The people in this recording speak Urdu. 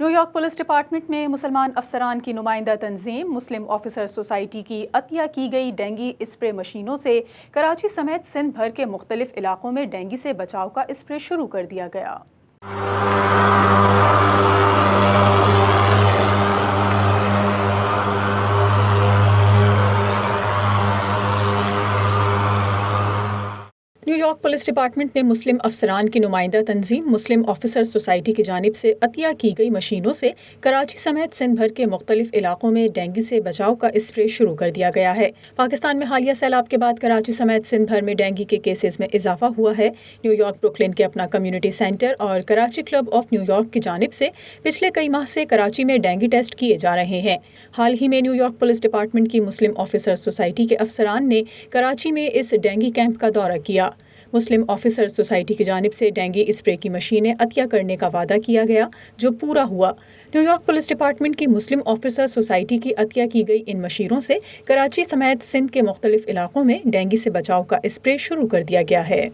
نیو یارک پولیس ڈپارٹمنٹ میں مسلمان افسران کی نمائندہ تنظیم مسلم آفیسر سوسائٹی کی عطیہ کی گئی ڈینگی اسپرے مشینوں سے کراچی سمیت سندھ بھر کے مختلف علاقوں میں ڈینگی سے بچاؤ کا اسپرے شروع کر دیا گیا۔ نیو یارک پولیس ڈپارٹمنٹ میں مسلم افسران کی نمائندہ تنظیم مسلم آفیسر سوسائٹی کی جانب سے عطیہ کی گئی مشینوں سے کراچی سمیت سندھ بھر کے مختلف علاقوں میں ڈینگی سے بچاؤ کا اسپرے شروع کر دیا گیا ہے۔ پاکستان میں حالیہ سیلاب کے بعد کراچی سمیت سندھ بھر میں ڈینگی کے کیسز میں اضافہ ہوا ہے۔ نیو یارک بروکلن کے اپنا کمیونٹی سینٹر اور Karachi club of new York کی جانب سے پچھلے کئی ماہ سے کراچی میں ڈینگی ٹیسٹ کیے جا رہے ہیں۔ حال ہی میں نیو یارک پولیس ڈپارٹمنٹ کی مسلم آفیسر سوسائٹی کے افسران نے کراچی میں اس ڈینگی کیمپ کا دورہ کیا۔ مسلم آفیسر سوسائٹی کی جانب سے ڈینگی اسپرے کی مشینیں عطیہ کرنے کا وعدہ کیا گیا، جو پورا ہوا۔ نیو یارک پولیس ڈپارٹمنٹ کی مسلم آفیسر سوسائٹی کی عطیہ کی گئی ان مشینوں سے کراچی سمیت سندھ کے مختلف علاقوں میں ڈینگی سے بچاؤ کا اسپرے شروع کر دیا گیا ہے۔